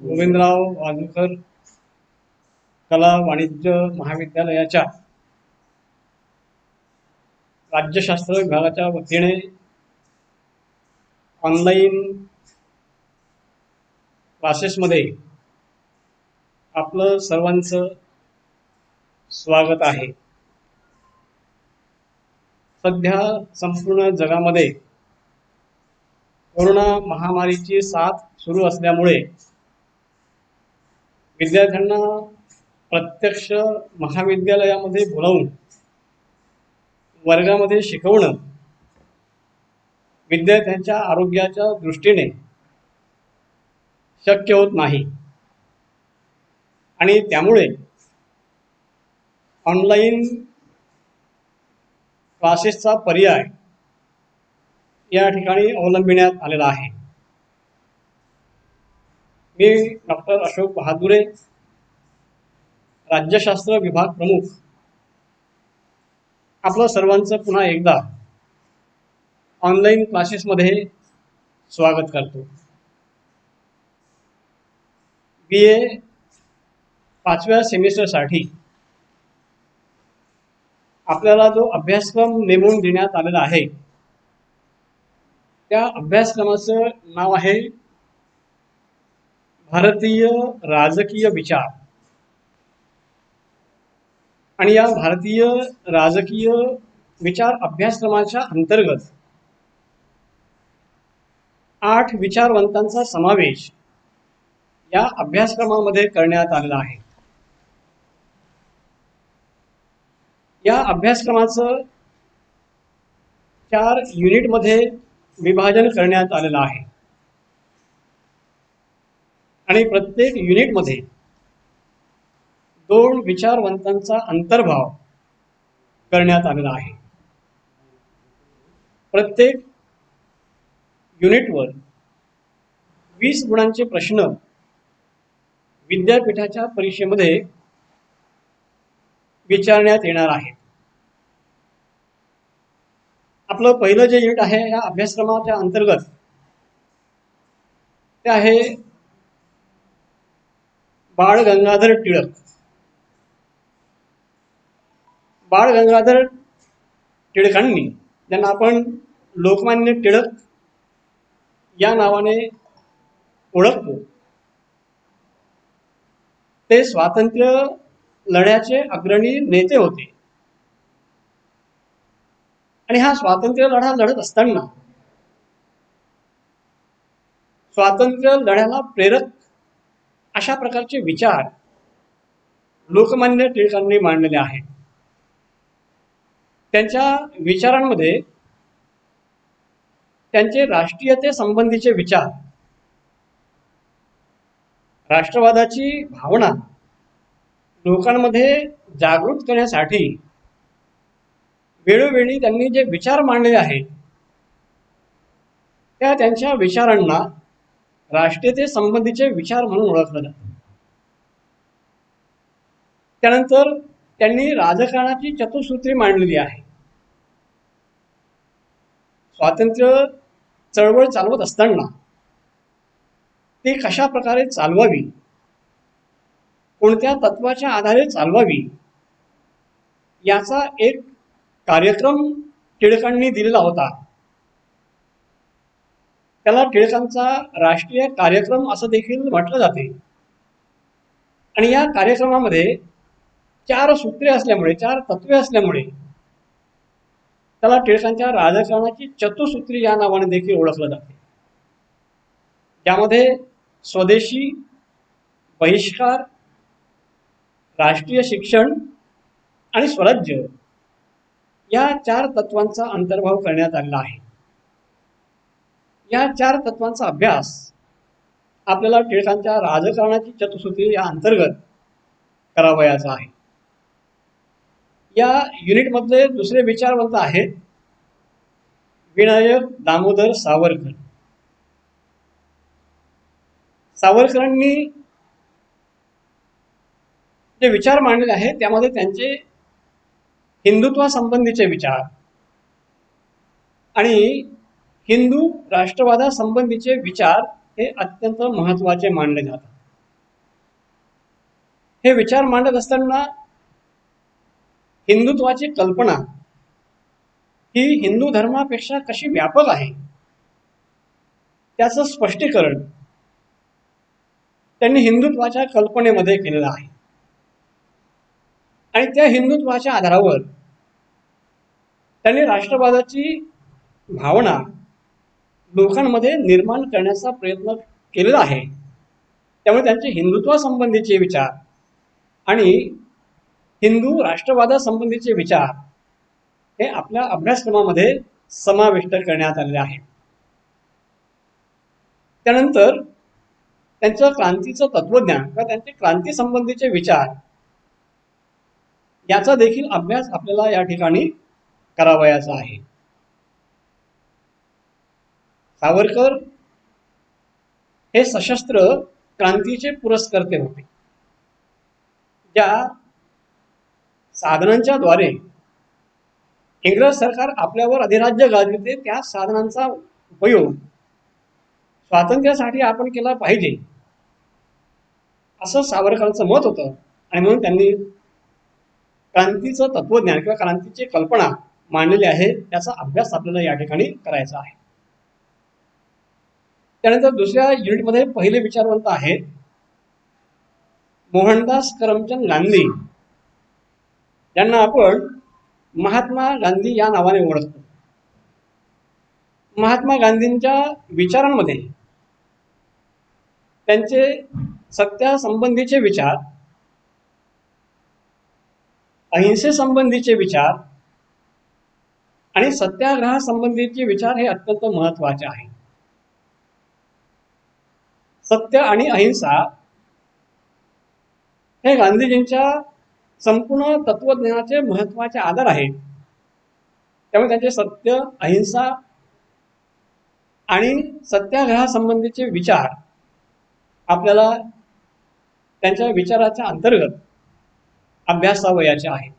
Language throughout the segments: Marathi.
गोविंदराव वाजूकर कला वाणिज्य महाविद्यालयाच्या राज्यशास्त्र विभागाच्या वतीने ऑनलाईन क्लासेसमध्ये आपलं सर्वांचं स्वागत आहे. सध्या संपूर्ण जगामध्ये कोरोना महामारीची साथ सुरू असल्यामुळे विद्यार्थ्यांना प्रत्यक्ष महाविद्यालयामध्ये बोलावून वर्गामध्ये शिकवणं विद्यार्थ्यांच्या आरोग्याच्या दृष्टीने शक्य होत नाही आणि त्यामुळे ऑनलाईन क्लासेसचा पर्याय या ठिकाणी अवलंबिण्यात आलेला आहे. मी डॉक्टर अशोक बहादुरे, राज्यशास्त्र विभाग प्रमुख, आपलं सर्वांचं पुन्हा एकदा ऑनलाईन क्लासेसमध्ये स्वागत करतो. BA 5व्या सेमिस्टरसाठी आपल्याला जो अभ्यासक्रम नेमून देण्यात आलेला आहे त्या अभ्यासक्रमाचं नाव आहे भारतीय राजकीय विचार. आणि या भारतीय राजकीय विचार अभ्यासक्रमाच्या अंतर्गत 8 विचारवंतांचा समावेश या अभ्यासक्रमामध्ये करण्यात आलेला आहे. या अभ्यासक्रमाचं 4 युनिटमध्ये विभाजन करण्यात आलेलं आहे आणि प्रत्येक युनिटमध्ये 2 विचारवंतांचा अंतर्भाव करण्यात आलेला आहे. प्रत्येक युनिटवर 20 गुणांचे प्रश्न विद्यापीठाच्या परीक्षेमध्ये विचारण्यात येणार आहेत. आपलं पहिलं जे युनिट आहे या अभ्यासक्रमाच्या अंतर्गत ते आहे बाळ गंगाधर टिळक. बाळ गंगाधर टिळकांनी, ज्यांना आपण लोकमान्य टिळक या नावाने ओळखतो, ते स्वातंत्र्य लढ्याचे अग्रणी नेते होते. आणि हा स्वातंत्र्य लढा लढत असताना स्वातंत्र्य लढ्याला प्रेरक अशा प्रकारचे विचार लोकमान्य टिळकांनी मांडलेले आहेत. त्यांच्या विचारांमध्ये त्यांचे राष्ट्रीयते संबंधीचे विचार, राष्ट्रवादाची भावना लोकांमध्ये जागृत करण्यासाठी वेळोवेळी त्यांनी जे विचार मांडलेले आहेत त्या त्यांच्या विचारांना राष्ट्रीयते संबंधीचे विचार म्हणून ओळखलं जातं. त्यानंतर त्यांनी राजकारणाची चतुसूत्री मांडलेली आहे. स्वातंत्र्य चळवळ चालवत असताना ती कशा प्रकारे चालवावी, कोणत्या तत्वाच्या आधारे चालवावी, याचा एक कार्यक्रम टिळकांनी दिलेला होता. त्याला टिळकांचा राष्ट्रीय कार्यक्रम असं देखील म्हटलं जाते. आणि या कार्यक्रमामध्ये 4 सूत्रे असल्यामुळे, 4 तत्वे असल्यामुळे त्याला टिळकांच्या राजकारणाची चतुसूत्री या नावाने देखील ओळखलं जाते. त्यामध्ये स्वदेशी, बहिष्कार, राष्ट्रीय शिक्षण आणि स्वराज्य या 4 तत्वांचा अंतर्भाव करण्यात आलेला आहे. या 4 तत्वांचा अभ्यास आपल्याला टिळकांच्या राजकारणाची चतुसूत्री या अंतर्गत करावयाचा आहे. या युनिटमधले दुसरे विचारवंत आहेत विनायक दामोदर सावरकर. सावरकरांनी जे विचार मांडलेले आहेत त्यामध्ये त्यांचे हिंदुत्वासंबंधीचे विचार आणि हिंदू राष्ट्रवादासंबंधीचे विचार हे अत्यंत महत्त्वाचे मानले जातात. हे विचार मांडत असताना हिंदुत्वाची कल्पना ही हिंदू धर्मापेक्षा कशी व्यापक आहे त्याचं स्पष्टीकरण त्यांनी हिंदुत्वाच्या कल्पनेमध्ये केलेलं आहे. आणि त्या हिंदुत्वाच्या आधारावर त्यांनी राष्ट्रवादाची भावना लोकांमध्ये निर्माण करण्याचा प्रयत्न केलेला आहे. त्यामुळे त्यांचे हिंदुत्वासंबंधीचे विचार आणि हिंदू राष्ट्रवादासंबंधीचे विचार हे आपल्या अभ्यासक्रमामध्ये समाविष्ट करण्यात आलेले आहेत. त्यानंतर त्यांचं क्रांतीचं तत्वज्ञान किंवा त्यांचे क्रांती संबंधीचे विचार याचा देखील अभ्यास आपल्याला या ठिकाणी करावयाचा आहे. सावरकर हे सशस्त्र क्रांतीचे पुरस्कर्ते होते. ज्या साधनांच्या द्वारे इंग्रज सरकार आपल्यावर अधिराज्य गाजविते त्या साधनांचा उपयोग स्वातंत्र्यासाठी आपण केला पाहिजे असं सावरकरांचं मत होतं. आणि म्हणून त्यांनी क्रांतीचं तत्वज्ञान किंवा क्रांतीची कल्पना मांडलेली आहे. त्याचा अभ्यास आपल्याला या ठिकाणी करायचा आहे. त्यानंतर दुसऱ्या युनिटमध्ये पहिले विचारवंत आहेत मोहनदास करमचंद गांधी, ज्यांना आपण महात्मा गांधी या नावाने ओळखतो. महात्मा गांधींच्या विचारांमध्ये त्यांचे सत्यासंबंधीचे विचार, अहिंसेसंबंधीचे विचार आणि सत्याग्रहासंबंधीचे विचार हे अत्यंत महत्त्वाचे आहेत. सत्य आणि अहिंसा हे गांधीजींच्या संपूर्ण तत्वज्ञानाचे महत्त्वाचे आधार आहेत. त्यामुळे त्यांचे सत्य, अहिंसा आणि सत्याग्रहासंबंधीचे विचार आपल्याला त्यांच्या विचाराच्या अंतर्गत अभ्यासावयाचे आहे.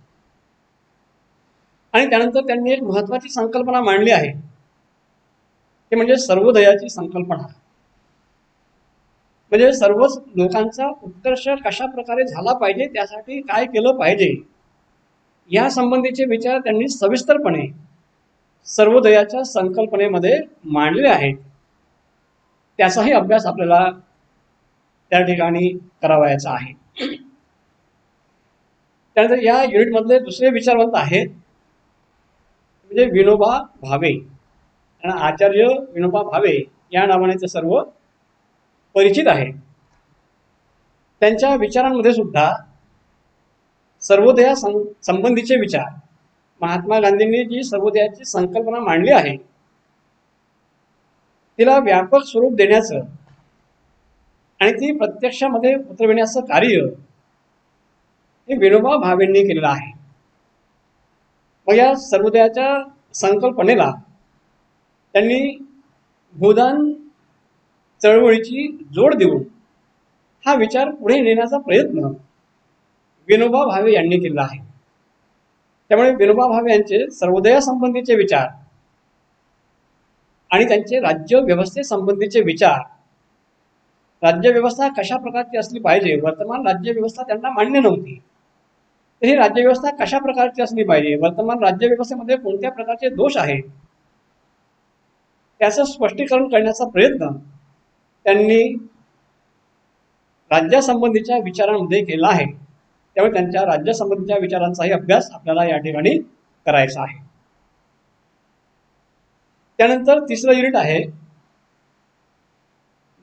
आणि त्यानंतर त्यांनी एक महत्त्वाची संकल्पना मांडली आहे, ते म्हणजे सर्वोदयाची संकल्पना. म्हणजे सर्वच लोकांचा उत्कर्ष कशा प्रकारे झाला पाहिजे, त्यासाठी काय केलं पाहिजे या संबंधीचे विचार त्यांनी सविस्तरपणे सर्वोदयाच्या संकल्पनेमध्ये मांडले आहेत. त्याचाही अभ्यास आपल्याला त्या ठिकाणी करावयाचा आहे. त्यानंतर या युनिटमधले दुसरे विचारवंत आहेत म्हणजे विनोबा भावे. आणि आचार्य विनोबा भावे या नावाने ते सर्व परिचित आहे. त्यांच्या विचारांमध्ये सुद्धा सर्वोदया संबंधीचे विचार, महात्मा गांधींनी जी सर्वोदयाची संकल्पना मांडली आहे तिला व्यापक स्वरूप देण्याचं आणि ती प्रत्यक्षामध्ये उतरविण्याचं कार्य हे विनोबा भावेंनी केलेलं आहे. मग या सर्वोदयाच्या संकल्पनेला त्यांनी भूदान चळवळीची जोड देऊन हा विचार पुढे नेण्याचा प्रयत्न विनोबा भावे यांनी केला आहे. त्यामुळे विनोबा भावे यांचे सर्वोदयासंबंधीचे विचार आणि त्यांचे राज्य व्यवस्थेसंबंधीचे विचार, राज्यव्यवस्था कशा प्रकारची असली पाहिजे, वर्तमान राज्यव्यवस्था त्यांना मान्य नव्हती, तर ही राज्यव्यवस्था कशा प्रकारची असली पाहिजे, वर्तमान राज्यव्यवस्थेमध्ये कोणत्या प्रकारचे दोष आहेत, त्याचं स्पष्टीकरण करण्याचा प्रयत्न त्यांनी राज्यासंबंधीच्या विचारांमध्ये केला आहे. त्यामुळे त्यांच्या राज्यासंबंधीच्या विचारांचाही अभ्यास आपल्याला या ठिकाणी करायचा आहे. त्यानंतर तिसरं युनिट आहे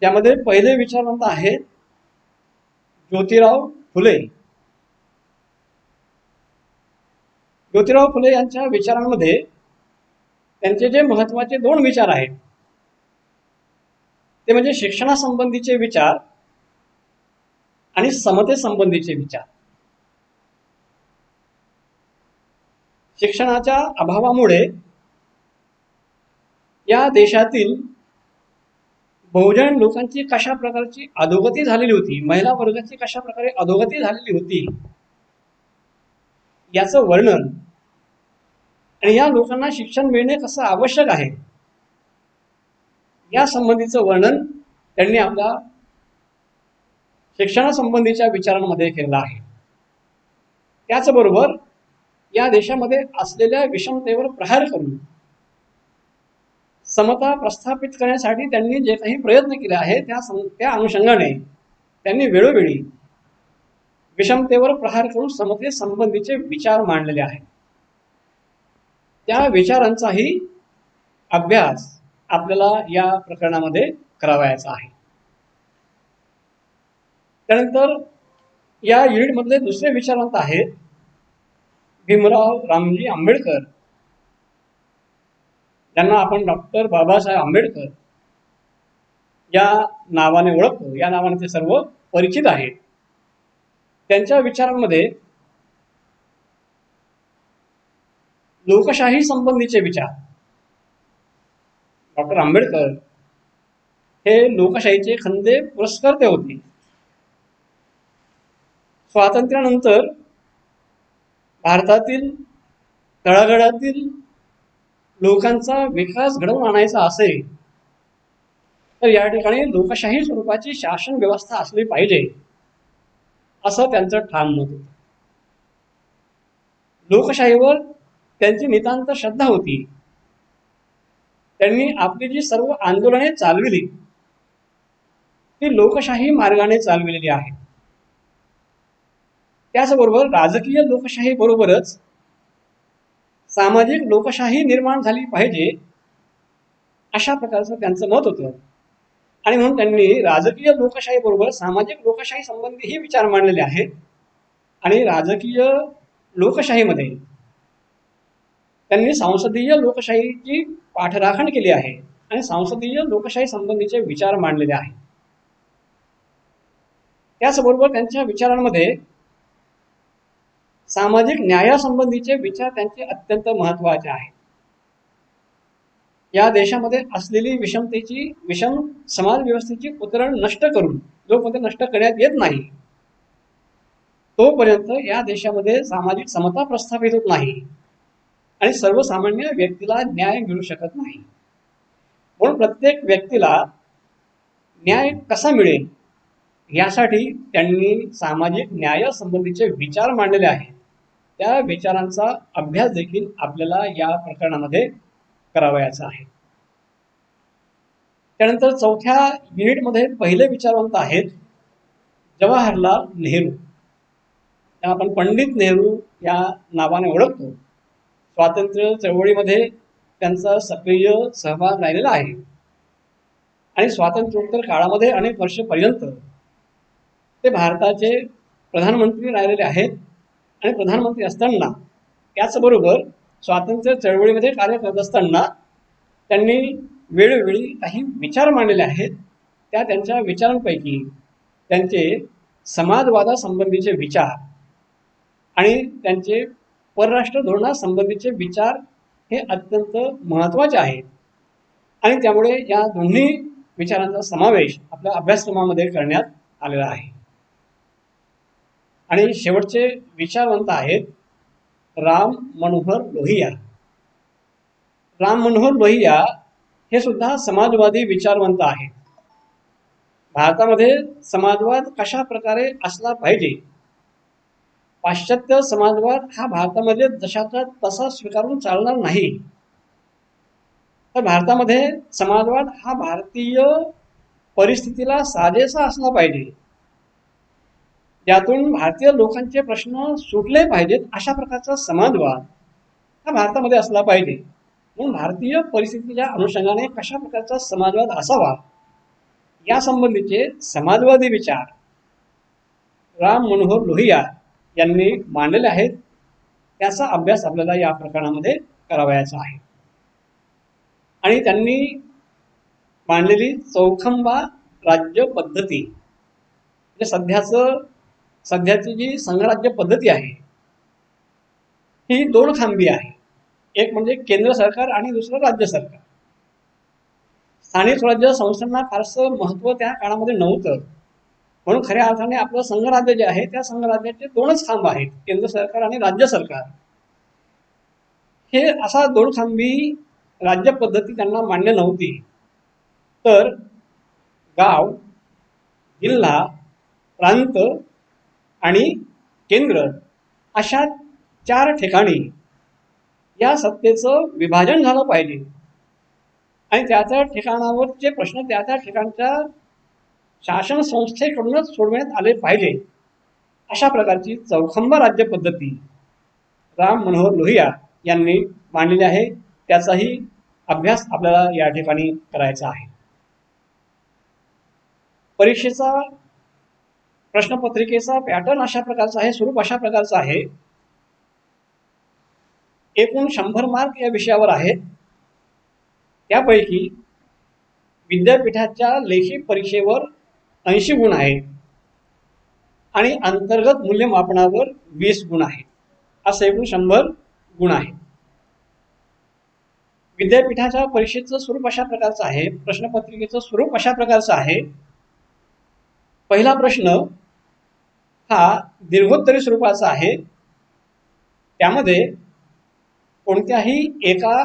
त्यामध्ये पहिले विचारवंत आहेत ज्योतिराव फुले. ज्योतिराव फुले यांच्या विचारांमध्ये त्यांचे जे महत्त्वाचे दोन विचार आहेत ते म्हणजे शिक्षणासंबंधीचे विचार आणि समतेसंबंधीचे विचार. शिक्षणाच्या अभावामुळे या देशातील बहुजन लोकांची कशा प्रकारची अधोगती झालेली होती, महिला वर्गाची कशा प्रकारे अधोगती झालेली होती याचं वर्णन आणि या लोकांना शिक्षण मिळणे कसं आवश्यक आहे या संबंधीचं वर्णन त्यांनी आपल्या शिक्षणासंबंधीच्या विचारांमध्ये केलेलं आहे. त्याचबरोबर या देशामध्ये असलेल्या विषमतेवर प्रहार करून समता प्रस्थापित करण्यासाठी त्यांनी जे काही प्रयत्न केले आहेत त्या अनुषंगाने त्यांनी वेळोवेळी विषमतेवर प्रहार करून समतेसंबंधीचे विचार मांडलेले आहेत. त्या विचारांचाही अभ्यास आपल्याला या प्रकरणामध्ये करावयाचा आहे. त्यानंतर या युनिटमधले दुसरे विचारवंत आहेत भीमराव रामजी आंबेडकर, ज्यांना आपण डॉक्टर बाबासाहेब आंबेडकर या नावाने ओळखतो, या नावाने ते सर्व परिचित आहेत. त्यांच्या विचारांमध्ये लोकशाही संबंधीचे विचार. डॉक्टर आंबेडकर हे लोकशाहीचे खंदे पुरस्कर्ते होते. स्वातंत्र्यानंतर भारतातील तळागाळातील लोकांचा विकास घडवून आणायचा असेल तर या ठिकाणी लोकशाही स्वरूपाची शासन व्यवस्था असली पाहिजे, असं त्यांचं ठाम मत होतं. लोकशाहीवर त्यांची नितांत श्रद्धा होती. त्यांनी आपली जी सर्व आंदोलने चालविली ती लोकशाही मार्गाने चालविलेली आहेत. त्याचबरोबर राजकीय लोकशाही बरोबरच सामाजिक लोकशाही निर्माण झाली पाहिजे, अशा प्रकारचं त्यांचं मत होतं. आणि म्हणून त्यांनी राजकीय लोकशाही बरोबर सामाजिक लोकशाही संबंधीही विचार मांडलेले आहेत. आणि राजकीय लोकशाहीमध्ये त्यांनी संसदीय लोकशाहीची पाठराखण केली आहे आणि संसदीय लोकशाही संबंधीचे विचार मांडलेले आहेत. त्याचबरोबर त्यांच्या विचारांमध्ये सामाजिक न्यायासंबंधीचे विचार त्यांचे अत्यंत महत्त्वाचे आहेत. या देशामध्ये असलेली विषम समाज व्यवस्थेची उतरण नष्ट करून, जोपर्यंत नष्ट करण्यात येत नाही तोपर्यंत या देशामध्ये सामाजिक समता प्रस्थापित होत नाही आणि सर्वसामान्य व्यक्तीला न्याय मिळू शकत नाही. म्हणून प्रत्येक व्यक्तीला न्याय कसा मिळेल यासाठी त्यांनी सामाजिक न्यायासंबंधीचे विचार मांडलेले आहेत. त्या विचारांचा अभ्यास देखील आपल्याला या प्रकरणामध्ये करावयाचा आहे. त्यानंतर चौथ्या युनिटमध्ये पहिले विचारवंत आहेत जवाहरलाल नेहरू. आपण पंडित नेहरू या नावाने ओळखतो. स्वातंत्र्य चळवळीमध्ये त्यांचा सक्रिय सहभाग राहिलेला आहे आणि स्वातंत्र्योत्तर काळामध्ये अनेक वर्षपर्यंत ते भारताचे प्रधानमंत्री राहिलेले आहेत. आणि प्रधानमंत्री असताना त्याचबरोबर स्वातंत्र्य चळवळीमध्ये कार्य करत असताना त्यांनी वेळोवेळी काही विचार मांडलेले आहेत. त्यांच्या विचारांपैकी त्यांचे समाजवादासंबंधीचे विचार आणि त्यांचे परराष्ट्र धोरणासंबंधीचे विचार हे अत्यंत महत्त्वाचे आहेत. आणि त्यामुळे या दोन्ही विचारांचा समावेश आपल्या अभ्यासक्रमामध्ये करण्यात आलेला आहे. आणि शेवटचे विचारवंत आहेत राम मनोहर लोहिया. राम मनोहर लोहिया हे सुद्धा समाजवादी विचारवंत आहेत. भारतामध्ये समाजवाद कशा प्रकारे असला पाहिजे, पाश्चात्य समाजवाद हा भारतामध्ये जशाचा तसा स्वीकारून चालणार नाही, तर भारतामध्ये समाजवाद हा भारतीय परिस्थितीला साजेसा असला पाहिजे, ज्यातून भारतीय लोकांचे प्रश्न सुटले पाहिजेत, अशा प्रकारचा समाजवाद हा भारतामध्ये असला पाहिजे. म्हणून भारतीय परिस्थितीच्या अनुषंगाने कशा प्रकारचा समाजवाद असावा या संबंधीचे समाजवादी विचार राम मनोहर लोहिया यांनी मांडलेले आहेत. त्याचा अभ्यास आपल्याला या प्रकरणामध्ये करावयाचा आहे. आणि त्यांनी मांडलेली चौखंबा राज्य पद्धती, म्हणजे सध्याची जी संघराज्य पद्धती आहे ही दोन खांबी आहे. एक म्हणजे केंद्र सरकार आणि दुसरं राज्य सरकार. स्थानिक स्वराज्य संस्थांना फारसं महत्त्व त्या काळामध्ये नव्हतं. म्हणून खऱ्या अर्थाने आपलं संघराज्य जे आहे त्या संघराज्याचे दोनच खांब आहेत, केंद्र सरकार आणि राज्य सरकार. हे असा दोन खांबी राज्य पद्धती त्यांना मान्य नव्हती. तर गाव, जिल्हा, प्रांत आणि केंद्र अशा 4 ठिकाणी या सत्तेचं विभाजन झालं पाहिजे आणि त्या त्या ठिकाणावरचे प्रश्न त्या त्या ठिकाणच्या शासन संस्थेकडूनच सोडवण्यात आले पाहिजे. अशा प्रकारची चौखंबा राज्य पद्धती राम मनोहर लोहिया यांनी मांडलेली आहे. त्याचाही अभ्यास आपल्याला या ठिकाणी करायचा आहे. परीक्षेचा प्रश्नपत्रिकेचा पॅटर्न अशा प्रकारचा आहे, स्वरूप अशा प्रकारचं आहे. एकूण 100 मार्क या विषयावर आहेत. त्यापैकी विद्यापीठाच्या लेखी परीक्षेवर 80 गुण आहेत आणि अंतर्गत मूल्यमापनावर 20 गुण आहेत. असं एकूण 100 गुण आहेत. विद्यापीठाच्या परीक्षेचं स्वरूप अशा प्रकारचं आहे, प्रश्नपत्रिकेचं स्वरूप अशा प्रकारचं आहे. पहिला प्रश्न हा दीर्घोत्तरी स्वरूपाचा आहे. त्यामध्ये कोणत्याही एका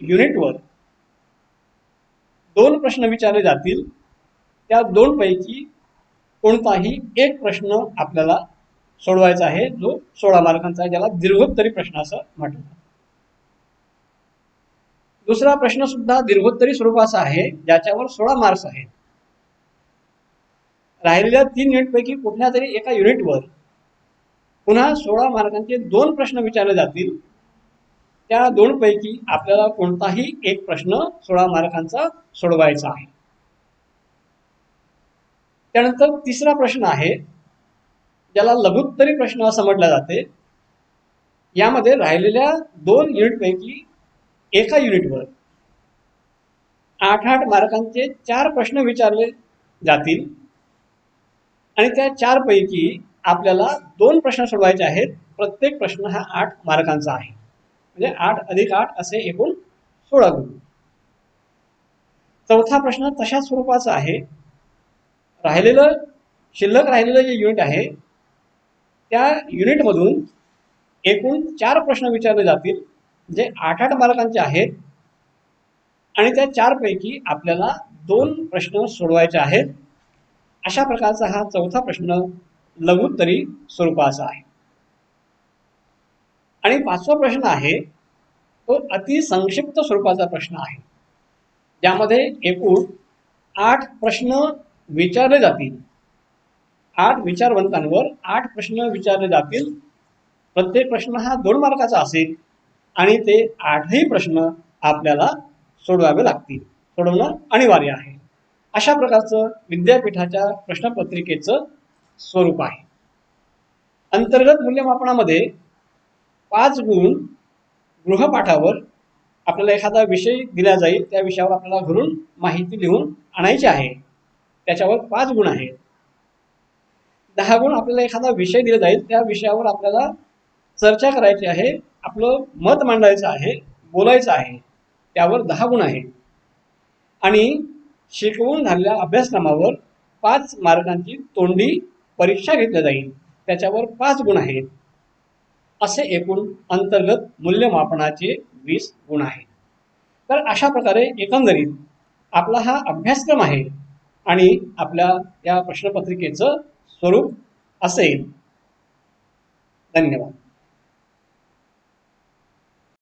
युनिटवर 2 प्रश्न विचारले जातील. त्या 2 पैकी कोणताही एक प्रश्न आपल्याला सोडवायचा आहे, जो 16 मार्कांचा आहे, ज्याला दीर्घोत्तरी प्रश्न असं म्हटलं. दुसरा प्रश्न सुद्धा दीर्घोत्तरी स्वरूपाचा आहे, ज्याच्यावर 16 मार्क्स आहेत. राहिलेल्या 3 युनिटपैकी कुठल्या तरी एका युनिटवर पुन्हा 16 मार्कांचे 2 प्रश्न विचारले जातील. त्या 2 पैकी आपल्याला कोणताही एक प्रश्न 16 मार्कांचा सोडवायचा आहे. त्यानंतर तिसरा प्रश्न आहे, ज्याला लघुत्तरी प्रश्न असं म्हटलं जाते. यामध्ये राहिलेल्या 2 युनिटपैकी एका युनिटवर 8-8 मार्कांचे 4 प्रश्न विचारले जातील आणि त्या 4 पैकी आपल्याला 2 प्रश्न सोडवायचे आहेत. प्रत्येक प्रश्न हा 8 मार्कांचा आहे, म्हणजे 8 अधिक 8 असे एकूण 16 गुण. चौथा प्रश्न तशाच स्वरूपाचा आहे. शिल्लक राहिलेलं जे युनिट आहे त्या युनिटमधून एकूण 4 प्रश्न विचारले जातील, जे 8-8 मार्कांचे आहेत आणि त्या 4 पैकी आपल्याला 2 प्रश्न सोडवायचे आहेत. अशा प्रकारचा हा चौथा प्रश्न लघुत्तरी स्वरूपाचा आहे. आणि 5वा प्रश्न आहे तो अतिसंक्षिप्त स्वरूपाचा प्रश्न आहे, ज्यामध्ये एकूण 8 प्रश्न विचारले जातील. 8 विचारवंतांवर 8 प्रश्न विचारले जातील. प्रत्येक प्रश्न हा 2 मार्काचा असेल आणि ते 8ही प्रश्न आपल्याला सोडवावे लागतील. सोडवणं अनिवार्य आहे. अशा प्रकारचं विद्यापीठाच्या प्रश्नपत्रिकेचं स्वरूप आहे. अंतर्गत मूल्यमापनामध्ये 5 गुण गृहपाठावर आपल्याला एखादा विषय दिला जाईल, त्या विषयावर आपल्याला घरून माहिती लिहून आणायची आहे, त्याच्यावर 5 गुण आहेत. 10 गुण आपल्याला एखादा विषय दिला जाईल, त्या विषयावर आपल्याला चर्चा करायची आहे, आपलं मत मांडायचं आहे, बोलायचं आहे, त्यावर 10 गुण आहेत. आणि शिकवून झालेल्या अभ्यासक्रमावर 5 मार्कांची तोंडी परीक्षा घेतली जाईल, त्याच्यावर 5 गुण आहेत. असे एकूण अंतर्गत मूल्यमापनाचे 20 गुण आहेत. तर अशा प्रकारे एकंदरीत आपला हा अभ्यासक्रम आहे आणि आपल्या या प्रश्नपत्रिकेचं स्वरूप असेल. धन्यवाद.